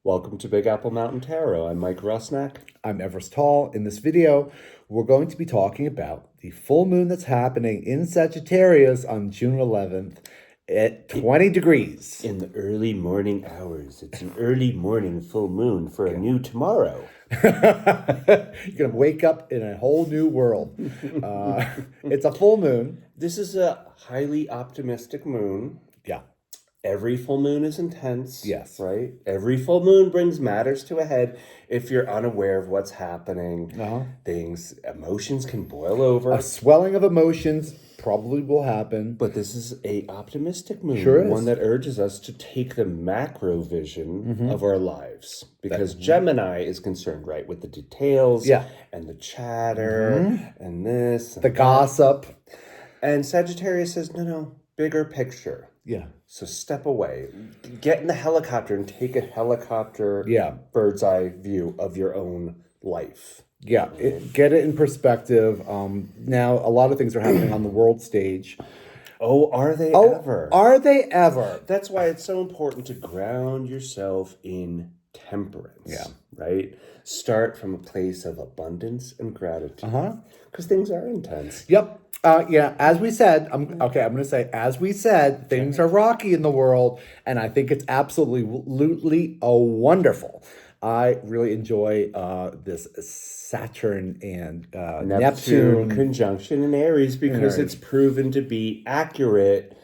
Welcome to Big Apple Mountain Tarot. I'm Mike Rusnak. I'm Everest. In this video, we're going to be talking about the full moon that's happening in Sagittarius on June 11th at 20 degrees. In the early morning hours. It's an early morning full moon for a new tomorrow. You're going to wake up in a whole new world. It's a full moon. This is a highly optimistic moon. Yeah. Every full moon is intense. Yes. Right? Every full moon brings matters to a head if you're unaware of what's happening. Emotions can boil over. A swelling of emotions probably will happen. But this is a optimistic moon. Sure is. One that urges us to take the macro vision of our lives. Because Gemini is concerned, right, with the details and the chatter and this. And the gossip. And Sagittarius says, no, bigger picture. Yeah. So step away. Get in the helicopter and take a helicopter bird's eye view of your own life. Yeah, get it in perspective. Now, a lot of things are happening on the world stage. Oh, are they ever? Are they ever? That's why it's so important to ground yourself in temperance. Yeah. Right? Start from a place of abundance and gratitude. Because things are intense. Yep. As we said, I'm going to say, as we said, things are rocky in the world, and I think it's absolutely wonderful. I really enjoy this Saturn and Neptune conjunction in Aries because it's proven to be accurate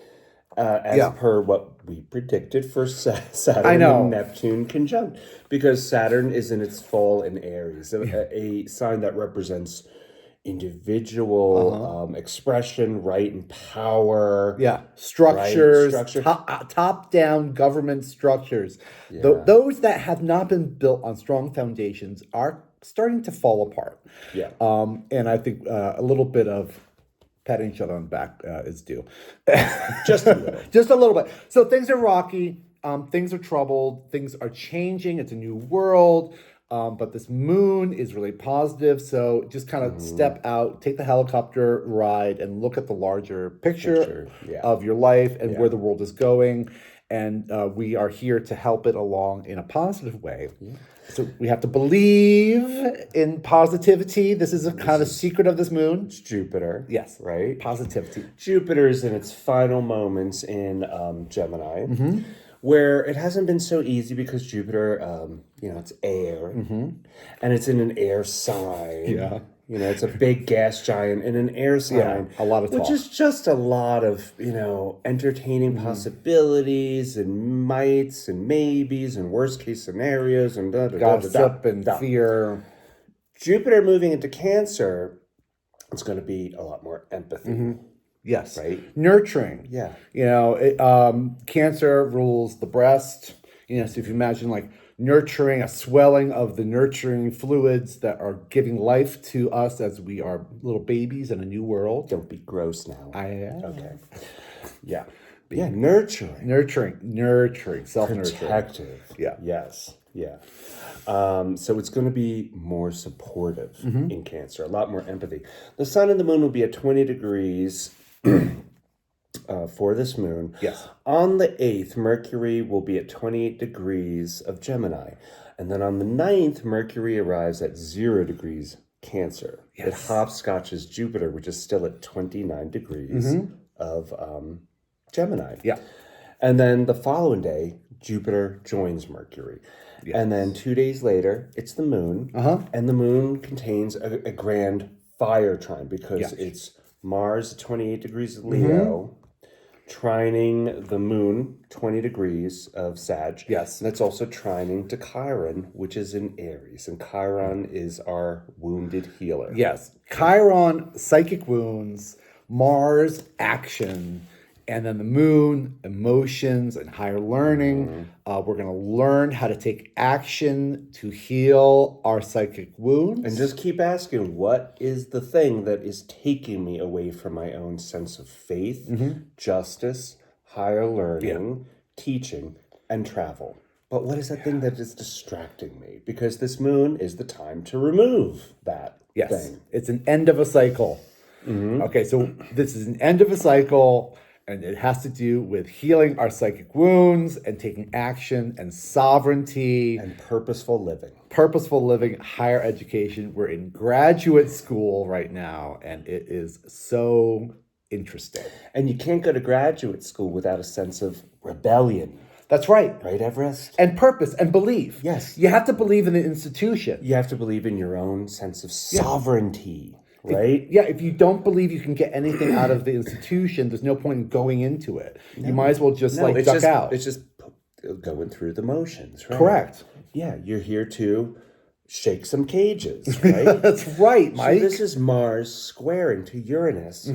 as per what we predicted for Saturn and Neptune conjunct. Because Saturn is in its fall in Aries, a sign that represents individual expression, right, and power. Structures, top-down government structures. Those that have not been built on strong foundations are starting to fall apart. And I think a little bit of patting each other on the back is due. Just a little. Just a little bit. So things are rocky. Things are troubled. Things are changing. It's a new world. But this moon is really positive, so just kind of step out, take the helicopter ride, and look at the larger picture of your life and where the world is going. And we are here to help it along in a positive way. So we have to believe in positivity. This is a kind of secret of this moon. It's Jupiter. Yes. Right? Positivity. Jupiter is in its final moments in Gemini. Where it hasn't been so easy because Jupiter, it's air, and it's in an air sign. It's a big gas giant in an air sign. A lot of talk. Which is just a lot of, entertaining possibilities and mights and maybes and worst case scenarios and gossip and fear. Jupiter moving into Cancer, it's going to be a lot more empathy. Yes. Right. Nurturing. Yeah. Cancer rules the breast. So if you imagine like nurturing, a swelling of the nurturing fluids that are giving life to us as we are little babies in a new world. Don't be gross now. I am. Okay. Yeah. Nurturing. Self-nurturing. Protective. Yeah. Yes. Yeah. So it's going to be more supportive in Cancer, a lot more empathy. The sun and the moon will be at 20 degrees for this moon. Yes. On the 8th, Mercury will be at 28 degrees of Gemini. And then on the 9th, Mercury arrives at 0 degrees Cancer. Yes. It hopscotches Jupiter, which is still at 29 degrees of Gemini. Yeah. And then the following day, Jupiter joins Mercury. Yes. And then 2 days later, it's the moon. And the moon contains a grand fire trine because it's Mars at 28 degrees of Leo, trining the moon 20 degrees of Sag. Yes. And it's also trining to Chiron, which is in Aries. And Chiron is our wounded healer. Yes. Chiron, psychic wounds, Mars, action, and then the moon, emotions and higher learning. We're going to learn how to take action to heal our psychic wounds. And just keep asking, what is the thing that is taking me away from my own sense of faith, justice, higher learning, teaching, and travel? But what is that thing that is distracting me? Because this moon is the time to remove that thing. It's an end of a cycle. Okay, so this is an end of a cycle. And it has to do with healing our psychic wounds and taking action and sovereignty. And purposeful living. Purposeful living, higher education. We're in graduate school right now, and it is so interesting. And you can't go to graduate school without a sense of rebellion. That's right. Right, Everest? And purpose and belief. Yes. You have to believe in the institution. You have to believe in your own sense of sovereignty. Right? If you don't believe you can get anything out of the institution, there's no point in going into it. No. You might as well just duck out. It's just going through the motions, right? Correct. Yeah, you're here to shake some cages, right? That's right, Mike. So this is Mars squaring to Uranus,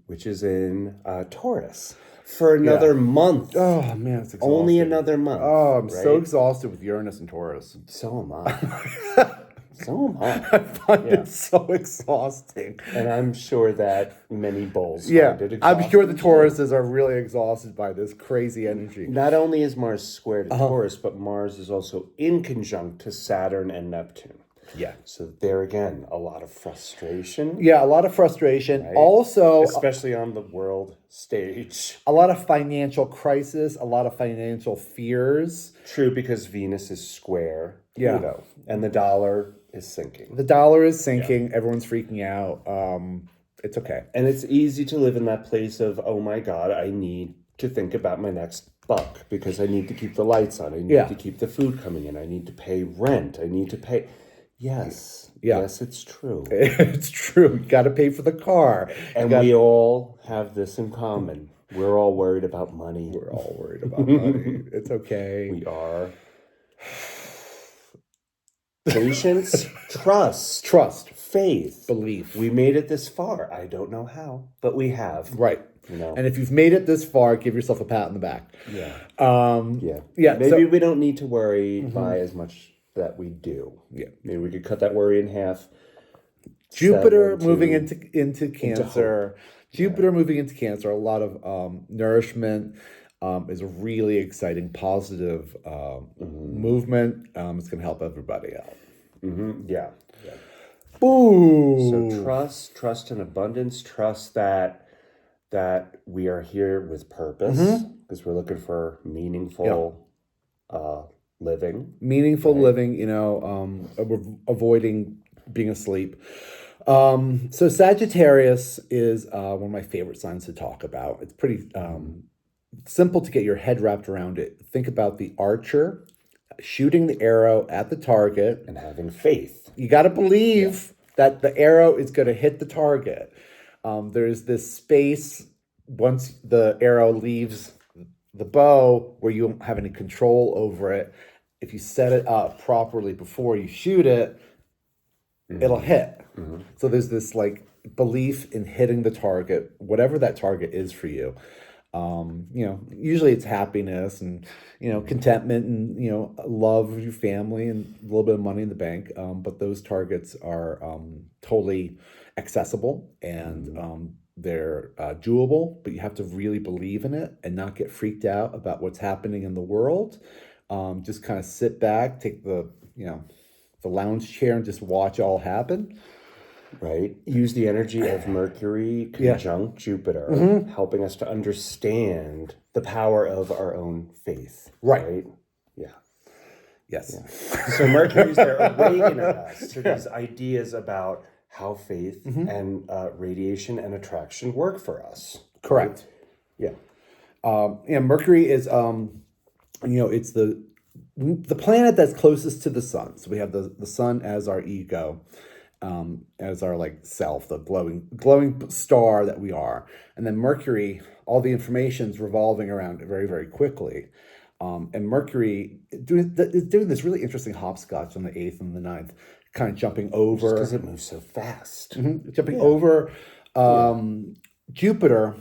which is in Taurus, for another month. Oh, man, it's exhausting. Only another month. Oh, I'm so exhausted with Uranus and Taurus. So am I. So am I. I find it so exhausting. And I'm sure that many bulls find it exhausting. I'm sure the Tauruses are really exhausted by this crazy energy. Not only is Mars square to Taurus, but Mars is also in conjunct to Saturn and Neptune. Yeah. So there again, a lot of frustration. Yeah, a lot of frustration. Right? Also, especially on the world stage. A lot of financial crisis, a lot of financial fears. True, because Venus is square Pluto, and the dollar is sinking. The dollar is sinking. Yeah. Everyone's freaking out. It's okay. And it's easy to live in that place of, oh my God, I need to think about my next buck because I need to keep the lights on. I need to keep the food coming in. I need to pay rent. I need to pay... Yes. Yeah. Yes, it's true. It's true. You got to pay for the car. And we all have this in common. We're all worried about money. We're all worried about money. It's okay. We are. Patience, trust, faith, belief. We made it this far. I don't know how, but we have. Right. And if you've made it this far, give yourself a pat on the back. Yeah. Maybe we don't need to worry by as much that we do. Yeah. Maybe we could cut that worry in half. Jupiter moving into Cancer. Jupiter moving into Cancer. A lot of nourishment. Is a really exciting, positive movement. It's going to help everybody out. Yeah. Ooh. So trust and abundance. Trust that we are here with purpose because we're looking for meaningful living. Meaningful living. We're avoiding being asleep. So Sagittarius is one of my favorite signs to talk about. It's pretty simple to get your head wrapped around it. Think about the archer shooting the arrow at the target. And having faith. You got to believe that the arrow is going to hit the target. There's this space once the arrow leaves the bow where you don't have any control over it. If you set it up properly before you shoot it, it'll hit. So there's this belief in hitting the target, whatever that target is for you. Usually it's happiness and, contentment and, love of your family and a little bit of money in the bank. But those targets are totally accessible and they're doable, but you have to really believe in it and not get freaked out about what's happening in the world. Just kind of sit back, take the lounge chair and just watch it all happen. Right. Use the energy of Mercury conjunct Jupiter, helping us to understand the power of our own faith. Right? Yeah. Yes. Yeah. So Mercury's there awakening us to these ideas about how faith and radiation and attraction work for us. Correct. Right? Yeah. Mercury is, it's the planet that's closest to the sun. So we have the sun as our ego. As our self, the glowing star that we are. And then Mercury, all the information's revolving around it very, very quickly. And Mercury is doing this really interesting hopscotch on the 8th and the 9th, kind of jumping over. Because it moves so fast. Jumping over Jupiter,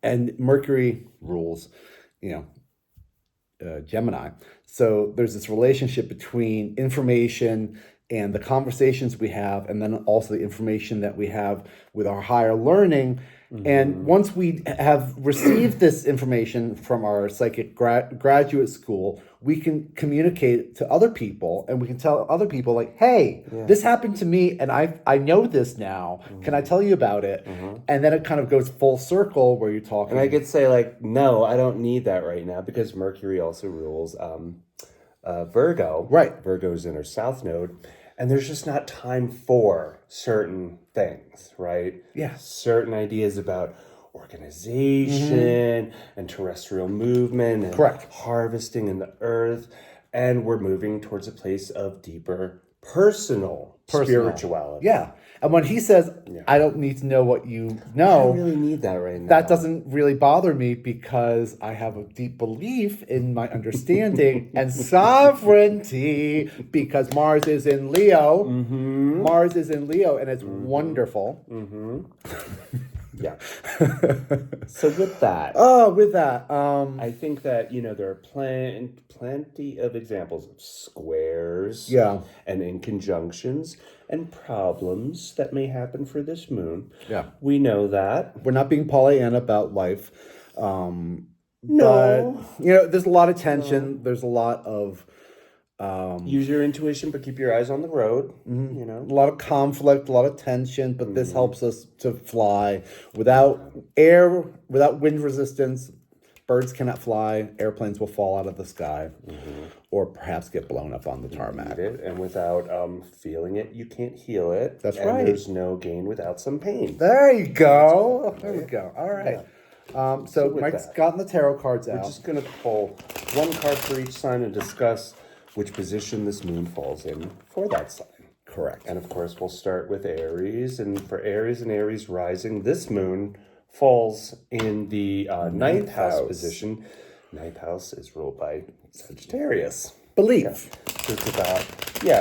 and Mercury rules, Gemini. So there's this relationship between information and the conversations we have, and then also the information that we have with our higher learning. And once we have received this information from our psychic graduate school, we can communicate to other people, and we can tell other people like, hey, this happened to me, and I know this now. Can I tell you about it? And then it kind of goes full circle where you're talking. And I could say like, no, I don't need that right now, because Mercury also rules Virgo. Right. Virgo's in her south node. And there's just not time for certain things, right? Yeah. Certain ideas about organization and terrestrial movement and Correct. harvesting in the earth. And we're moving towards a place of deeper personal spirituality. Yeah. And when he says, I don't need to know what you know, I don't really need that right now. that doesn't really bother me, because I have a deep belief in my understanding and sovereignty, because Mars is in Leo. Mars is in Leo, and it's wonderful. Yeah. So with that, I think that, there are plenty of examples of squares and in conjunctions and problems that may happen for this moon. Yeah. We know that. We're not being Pollyanna about life. No. But, there's a lot of tension. There's a lot of... use your intuition, but keep your eyes on the road. A lot of conflict, a lot of tension, but this helps us to fly without air, without wind resistance. Birds cannot fly. Airplanes will fall out of the sky, or perhaps get blown up on the tarmac. And without feeling it, you can't heal it. That's and right. There's no gain without some pain. There you go. There we go. All right. Yeah. So Mike's gotten the tarot cards out. We're just going to pull one card for each sign and discuss which position this moon falls in for that sign. Correct. And of course, we'll start with Aries. And for Aries and Aries rising, this moon falls in the ninth house position. Ninth house is ruled by Sagittarius. Belief. Yeah. So it's about,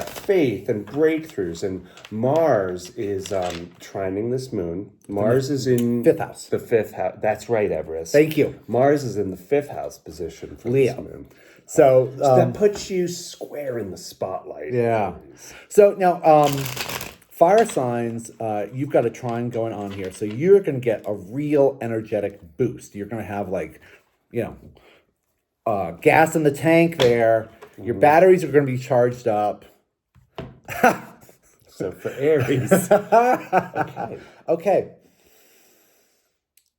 faith and breakthroughs. And Mars is trining this moon. Mars is in... fifth house. The fifth house. That's right, Everest. Thank you. Mars is in the fifth house position for Leo. this moon. So that puts you square in the spotlight. Yeah. So now, fire signs, you've got a trine going on here. So you're going to get a real energetic boost. You're going to have gas in the tank there. Your batteries are going to be charged up. So for Aries. Okay.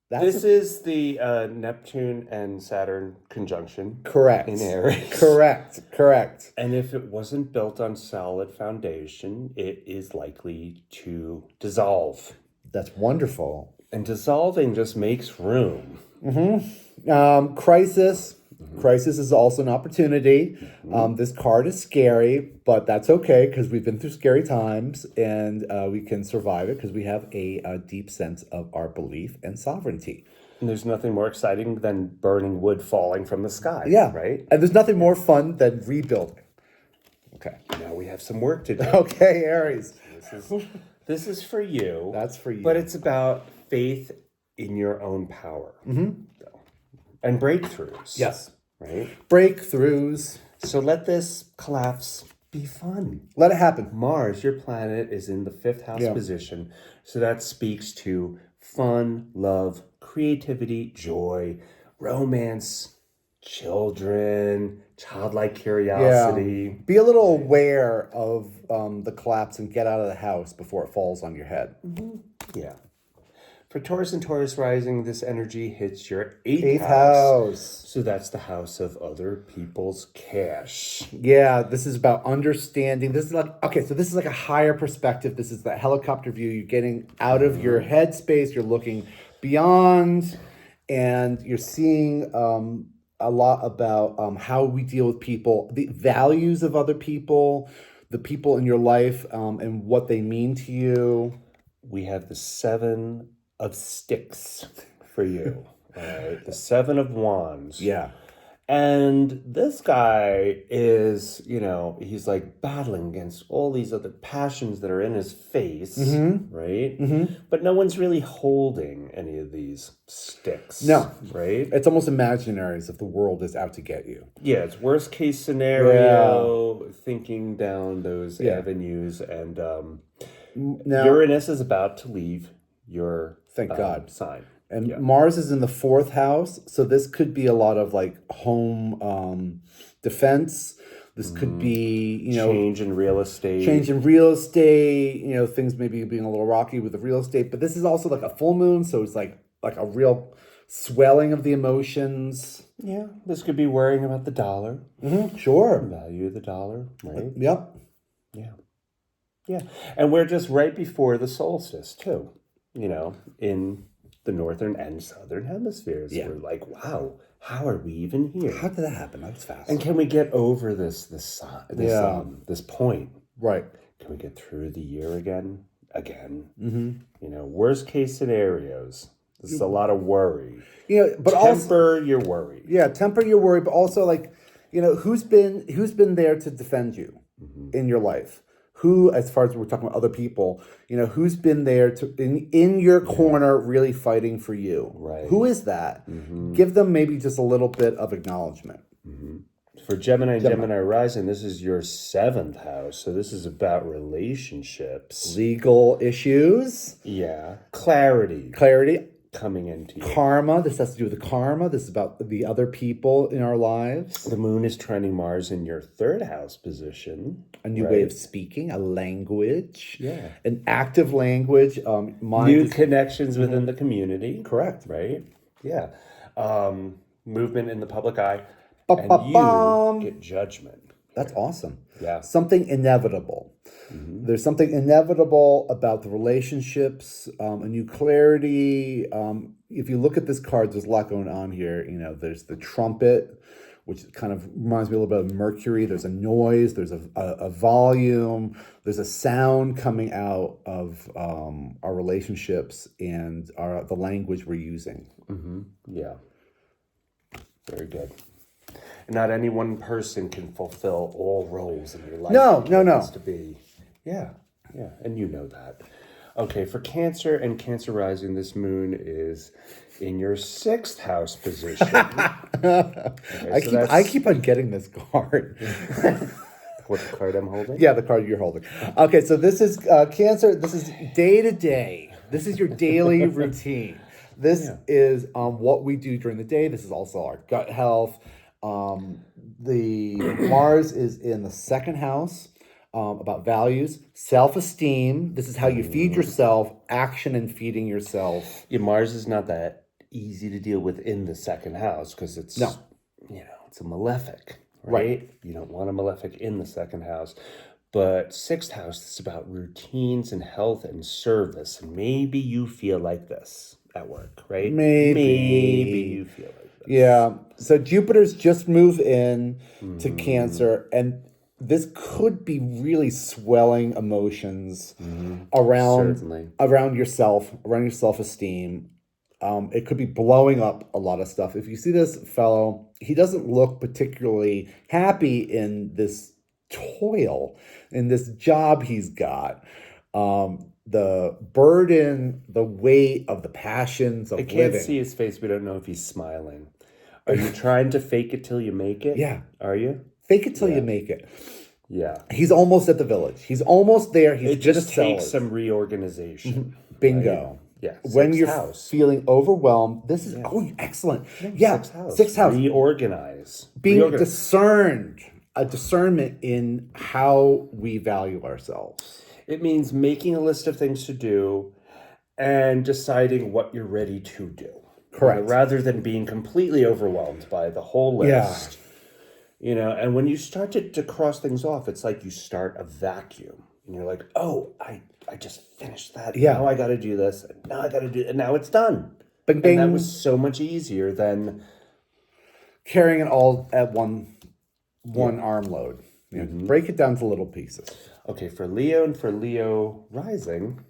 This is the Neptune and Saturn conjunction. Correct. In Aries. Correct. And if it wasn't built on solid foundation, it is likely to dissolve. That's wonderful. And dissolving just makes room. Crisis. Crisis is also an opportunity. This card is scary, but that's okay, because we've been through scary times, and we can survive it because we have a deep sense of our belief and sovereignty. And there's nothing more exciting than burning wood falling from the sky. Yeah. Right? And there's nothing more fun than rebuilding. Okay. Now we have some work to do. Okay, Aries. This is for you. That's for you. But it's about faith in your own power. And breakthroughs. Yes. Right? Breakthroughs. So let this collapse be fun. Let it happen. Mars, your planet, is in the fifth house position. So that speaks to fun, love, creativity, joy, romance, children, childlike curiosity. Yeah. Be a little aware of the collapse and get out of the house before it falls on your head. Yeah. For Taurus and Taurus rising, this energy hits your eighth house. So that's the house of other people's cash. Yeah, this is about understanding. This is this is like a higher perspective. This is that helicopter view. You're getting out of your head space. You're looking beyond, and you're seeing a lot about how we deal with people, the values of other people, the people in your life, and what they mean to you. We have the 7 of sticks for you. All right. The 7 of wands. Yeah. And this guy is, he's like battling against all these other passions that are in his face, right? But no one's really holding any of these sticks. No. Right? It's almost imaginary, as if the world is out to get you. Yeah, it's worst case scenario, thinking down those avenues. And now, Uranus is about to leave your God sign. And Mars is in the 4th house, so this could be a lot of like home defense. This could be, change in real estate. Things maybe being a little rocky with the real estate. But this is also like a full moon, so it's like a real swelling of the emotions. Yeah, this could be worrying about the dollar. Sure. The value of the dollar, right? Yep. Yeah. And we're just right before the solstice, too, in the northern and southern hemispheres. Yeah. We're like, wow, how are we even here? How did that happen? That was fast. And can we get over this point? Right. Can we get through the year again? Worst case scenarios. This is a lot of worry. But temper your worry. Yeah, temper your worry, but also who's been there to defend you in your life? Who, as far as we're talking about other people, who's been there in your corner really fighting for you? Right. Who is that? Give them maybe just a little bit of acknowledgement. For Gemini rising, this is your 7th house. So this is about relationships. Legal issues. Yeah. Clarity. Coming into you. Karma. This has to do with the karma. This is about the other people in our lives. The moon is trining Mars in your 3rd house position. A new way of speaking, a language. Yeah. An active language. New connections within the community. Correct. Right? Yeah. Movement in the public eye. And you get judgment. That's awesome. Yeah. Something inevitable. There's something inevitable about the relationships, a new clarity. If you look at this card, there's a lot going on here. There's the trumpet, which kind of reminds me a little bit of Mercury. There's a noise. There's a volume. There's a sound coming out of our relationships and the language we're using. Yeah. Very good. Not any one person can fulfill all roles in your life. No. It has to be. Yeah. And you know that. Okay, for Cancer and Cancer rising, this moon is in your 6th house position. I keep on getting this card. What card I'm holding? Yeah, the card you're holding. Okay, so this is Cancer. This is day to day. This is your daily routine. This is what we do during the day. This is also our gut health. The Mars is in the 2nd house, about values, self-esteem. This is how you feed yourself, action and feeding yourself. Yeah, Mars is not that easy to deal with in the 2nd house because it's it's a malefic, right? You don't want a malefic in the 2nd house. But 6th house is about routines and health and service. And maybe you feel like this at work, right? Maybe you feel like this. Yeah. So Jupiter's just moved in to Cancer, and this could be really swelling emotions around yourself, around your self-esteem. It could be blowing up a lot of stuff. If you see this fellow, he doesn't look particularly happy in this toil, in this job he's got. The burden, the weight of the passions of living. I can't see his face. We don't know if he's smiling. Are you trying to fake it till you make it? Yeah. Are you? Fake it till you make it. Yeah. He's almost at the village. He's almost there. It just takes some reorganization. Bingo. Right? Yeah. When you're feeling overwhelmed, this is excellent. Yeah. 6th house. Reorganize. Being discerned. A discernment in how we value ourselves. It means making a list of things to do and deciding what you're ready to do. Correct. Rather than being completely overwhelmed by the whole list. And when you start to cross things off, it's like you start a vacuum. And you're like, oh, I just finished that. Yeah. Now I got to do this. And now I got to do it. And now it's done. Bing, bing. And that was so much easier than carrying it all at one arm load. Break it down to little pieces. Okay, for Leo and for Leo rising,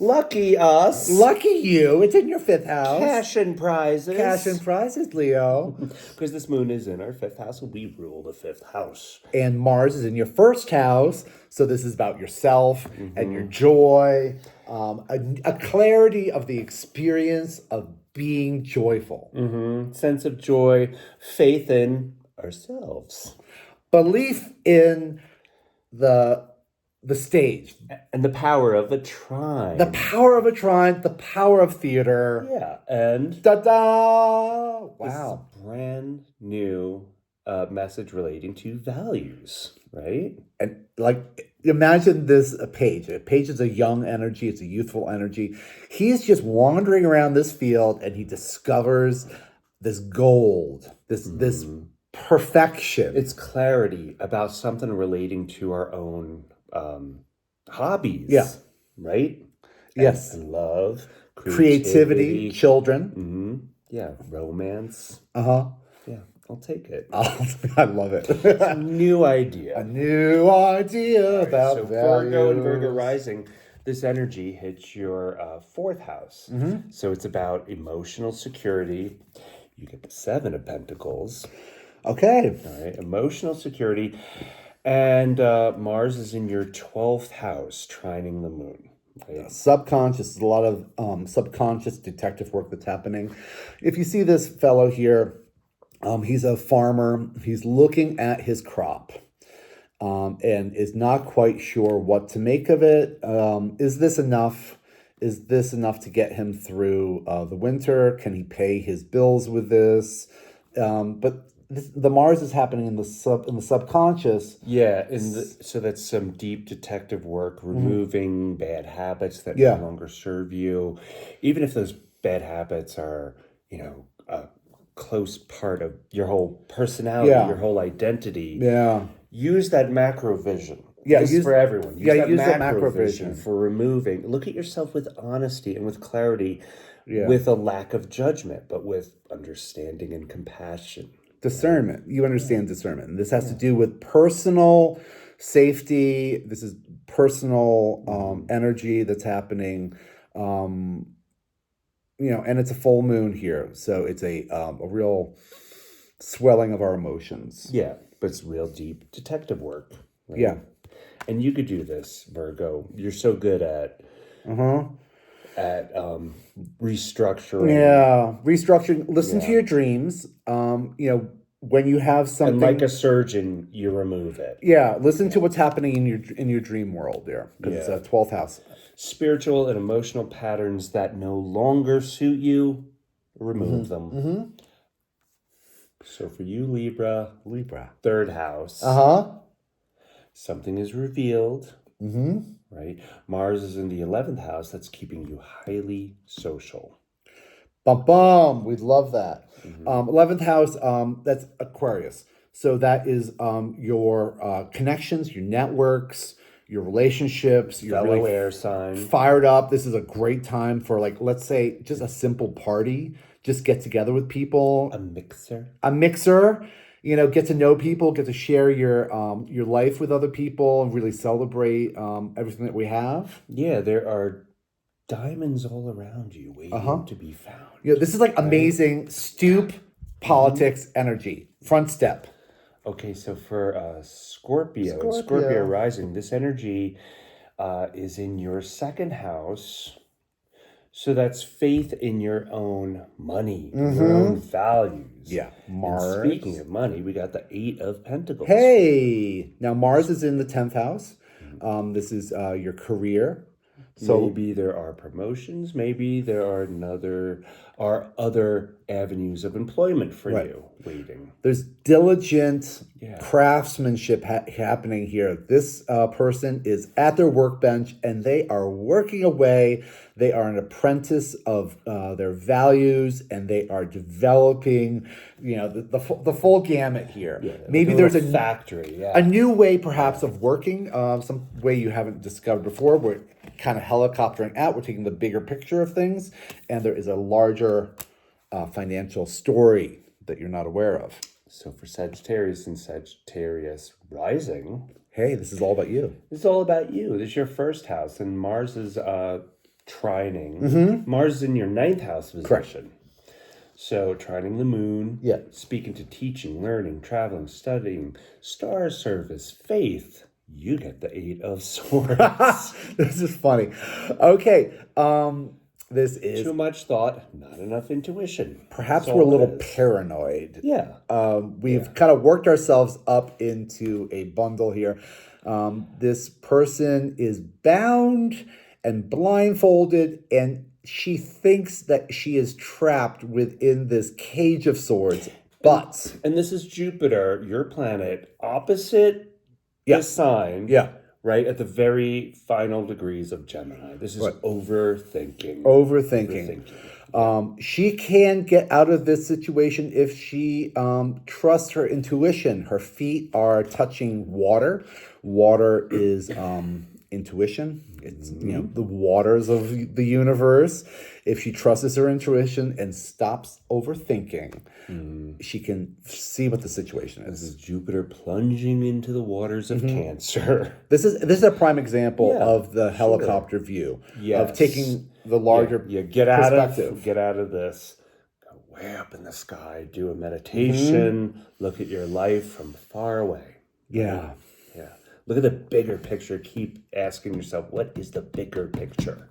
lucky us. Lucky you. It's in your 5th house. Cash and prizes, Leo. Because this moon is in our 5th house, and we rule the 5th house. And Mars is in your 1st house, so this is about yourself and your joy. A clarity of the experience of being joyful. Sense of joy, faith in ourselves. Belief in the stage. And the power of a trine. The power of a trine, the power of theater. Yeah, and da-da! Wow. This is a brand new message relating to values, right? And like, imagine this a page. A page is a young energy, it's a youthful energy. He's just wandering around this field and he discovers this gold, this perfection. It's clarity about something relating to our own hobbies. Yeah. Right? Yes. And love, creativity, children. Mm-hmm. Yeah. Romance. Uh-huh. Yeah. I'll take it. I love it. It's a new idea. A new idea about values. Virgo and Virgo rising, this energy hits your fourth house. Mm-hmm. So it's about emotional security. You get the Seven of Pentacles. Okay. All right. Emotional security. And Mars is in your 12th house, trining the moon. Right? Subconscious, there's a lot of subconscious detective work that's happening. If you see this fellow here, he's a farmer. He's looking at his crop and is not quite sure what to make of it. Is this enough? Is this enough to get him through the winter? Can he pay his bills with this? But the Mars is happening in the subconscious. Yeah, so that's some deep detective work, removing bad habits that no longer serve you, even if those bad habits are, a close part of your whole personality, your whole identity. Yeah, use that macro vision. Yeah, this is for everyone. Use that macro vision for removing. Look at yourself with honesty and with clarity, with a lack of judgment, but with understanding and compassion. Discernment. You understand discernment. And this has to do with personal safety. This is personal energy that's happening. And it's a full moon here. So it's a real swelling of our emotions. Yeah, but it's real deep detective work. Right? Yeah. And you could do this, Virgo. You're so good at restructuring. Yeah, restructuring. Listen to your dreams. When you have something, and like a surgeon, you remove it. Yeah, listen to what's happening in your dream world there, because it's a 12th house. Spiritual and emotional patterns that no longer suit you, remove them. Mm-hmm. So for you, Libra, third house. Something is revealed. Right? Mars is in the 11th house. That's keeping you highly social. Bum. We love that. 11th house, that's Aquarius. So that is your connections, your networks, your relationships. You're fellow really air sign. Fired up. This is a great time for, like, let's say, just a simple party. Just get together with people. A mixer. Get to know people, get to share your life with other people, and really celebrate everything that we have. Yeah, there are diamonds all around you waiting to be found. Yeah, this is like amazing stoop politics energy. Front step. Okay, so for Scorpio rising, this energy is in your second house. So that's faith in your own money, your own values. Yeah, Mars. And speaking of money, we got the 8 of Pentacles. Hey, now Mars is in the 10th house. This is your career. So maybe there are promotions. Maybe there are other avenues of employment for you waiting. There's diligent craftsmanship happening here. This person is at their workbench and they are working away. They are an apprentice of their values, and they are developing, the full gamut here. Yeah, maybe there's a factory, a new way perhaps of working, some way you haven't discovered before. We're kind of helicoptering out. We're taking the bigger picture of things, and there is a larger financial story that you're not aware of. So for Sagittarius and Sagittarius rising, hey, this is all about you. It's all about you. This is your first house, and Mars is trining. Mars is in your 9th house position. Correct. So trining the moon. Yeah. Speaking to teaching, learning, traveling, studying, star service, faith. You get the 8 of Swords. This is funny. Okay. This is too much thought, not enough intuition. Perhaps we're a little paranoid. Yeah. We've kind of worked ourselves up into a bundle here. This person is bound and blindfolded, and she thinks that she is trapped within this cage of swords. But and this is Jupiter, your planet, opposite the sign. Yeah. Right at the very final degrees of Gemini. This is overthinking. She can get out of this situation if she trusts her intuition. Her feet are touching water. Water is intuition. It's the waters of the universe. If she trusts her intuition and stops overthinking, she can see what the situation is. This is Jupiter plunging into the waters of Cancer. This is a prime example of the helicopter view of taking the larger get out of this. Go way up in the sky. Do a meditation. Look at your life from far away. Yeah. Yeah. Look at the bigger picture. Keep asking yourself, what is the bigger picture?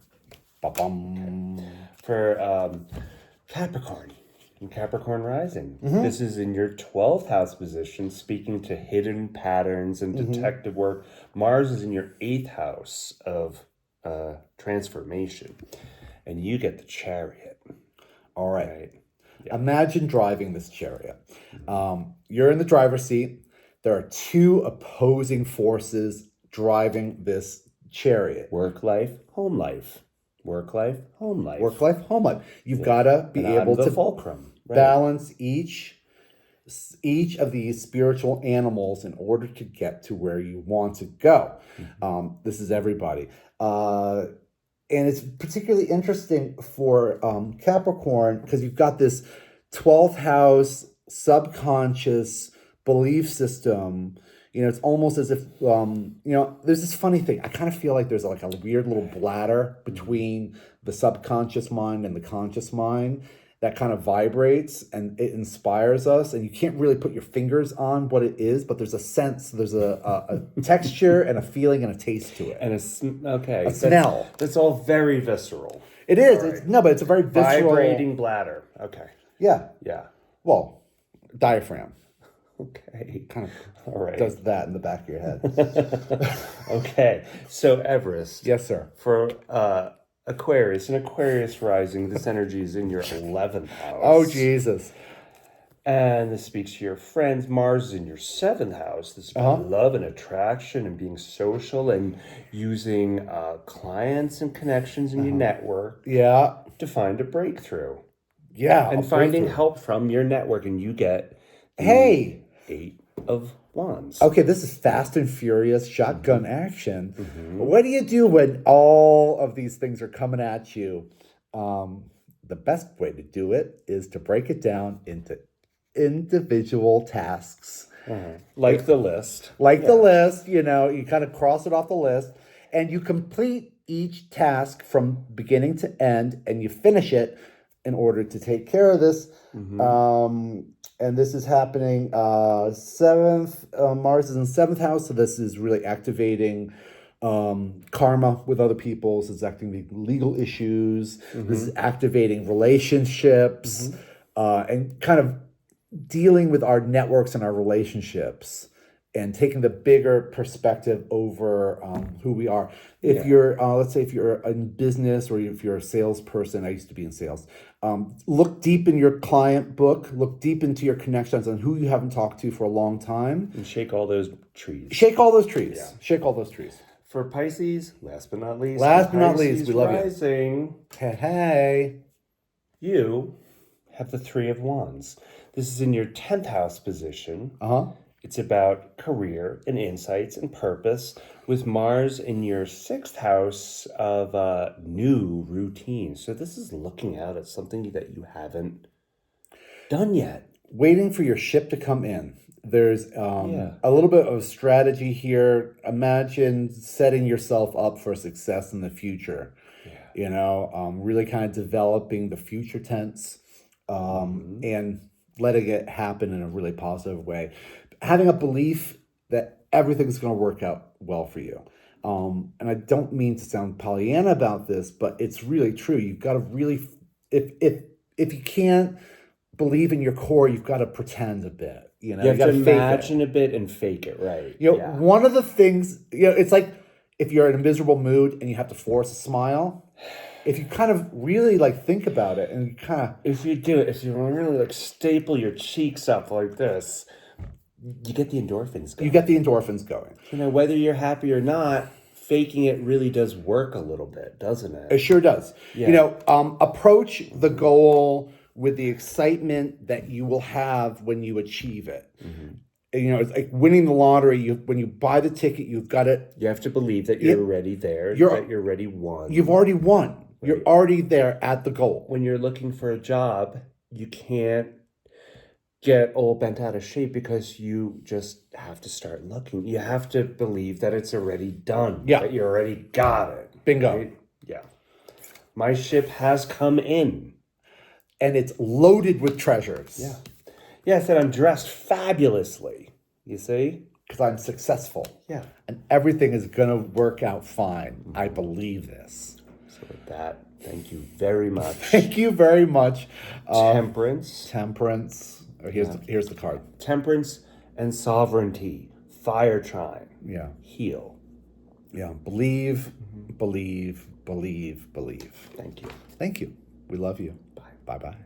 For Capricorn and Capricorn rising. This is in your 12th house position, speaking to hidden patterns and detective work. Mars is in your 8th house of transformation, and you get the Chariot. All right. Yeah. Imagine driving this chariot. You're in the driver's seat. There are two opposing forces driving this chariot. Work life, home life. Work life, home life. Work life, home life. You've got to be able to fulcrum, balance each of these spiritual animals in order to get to where you want to go. This is everybody. And it's particularly interesting for Capricorn because you've got this 12th house subconscious belief system. It's almost as if, there's this funny thing. I kind of feel like there's like a weird little bladder between the subconscious mind and the conscious mind that kind of vibrates and it inspires us. And you can't really put your fingers on what it is, but there's a sense, there's a texture and a feeling and a taste to it. And a smell. That's all very visceral. It is. Right. But it's a very visceral. Vibrating bladder. Okay. Yeah. Yeah. Well, diaphragm. Okay. Kind of does that in the back of your head. Okay. So Everest. Yes, sir. For Aquarius and Aquarius rising, this energy is in your 11th house. Oh, Jesus. And this speaks to your friends. Mars is in your 7th house. This is about love and attraction and being social and using clients and connections in your network to find a breakthrough. Yeah. And finding help from your network. And you get 8 of Wands. Okay, this is fast and furious shotgun action. What do you do when all of these things are coming at you? The best way to do it is to break it down into individual tasks. Like the list. The list, you kind of cross it off the list and you complete each task from beginning to end and you finish it in order to take care of this. And this is happening 7th, Mars is in 7th house. So this is really activating karma with other people. This is activating legal issues. This is activating relationships and kind of dealing with our networks and our relationships and taking the bigger perspective over who we are. If you're, let's say if you're in business or if you're a salesperson, I used to be in sales, look deep in your client book, look deep into your connections on who you haven't talked to for a long time. And shake all those trees. Shake all those trees. Yeah. Shake all those trees. For Pisces, last but not least. We love rising, you. Hey. You have the 3 of Wands. This is in your 10th house position. It's about career and insights and purpose with Mars in your 6th house of new routine. So this is looking out at something that you haven't done yet. Waiting for your ship to come in. There's a little bit of strategy here. Imagine setting yourself up for success in the future. Really kind of developing the future tense and letting it happen in a really positive way. Having a belief that everything's going to work out well for you. And I don't mean to sound Pollyanna about this, but it's really true. You've got to really, if you can't believe in your core, you've got to pretend a bit. You have to imagine a bit and fake it, right? One of the things, it's like if you're in a miserable mood and you have to force a smile, if you kind of really like think about it and kind of, if you really like staple your cheeks up like this, you get the endorphins going. you get the endorphins going. You know, whether you're happy or not, faking it really does work a little bit, doesn't it? It sure does. Yeah. You know, approach the goal with the excitement that you will have when you achieve it. You know, it's like winning the lottery. When you buy the ticket, you've got it. You have to believe that you're already there, that you're already won. You've already won. Right. You're already there at the goal. When you're looking for a job, you can't get all bent out of shape because you just have to start looking. You have to believe that it's already done. Yeah. That you already got it. Bingo. Right? Yeah. My ship has come in. And it's loaded with treasures. Yeah. Yes, and I'm dressed fabulously, you see? Because I'm successful. Yeah. And everything is going to work out fine. I believe this. So with that, thank you very much. Thank you very much. Temperance. Temperance. Here's the card. Temperance and sovereignty. Fire trine. Yeah. Heal. Yeah. Believe, believe, believe, believe. Thank you. Thank you. We love you. Bye. Bye-bye.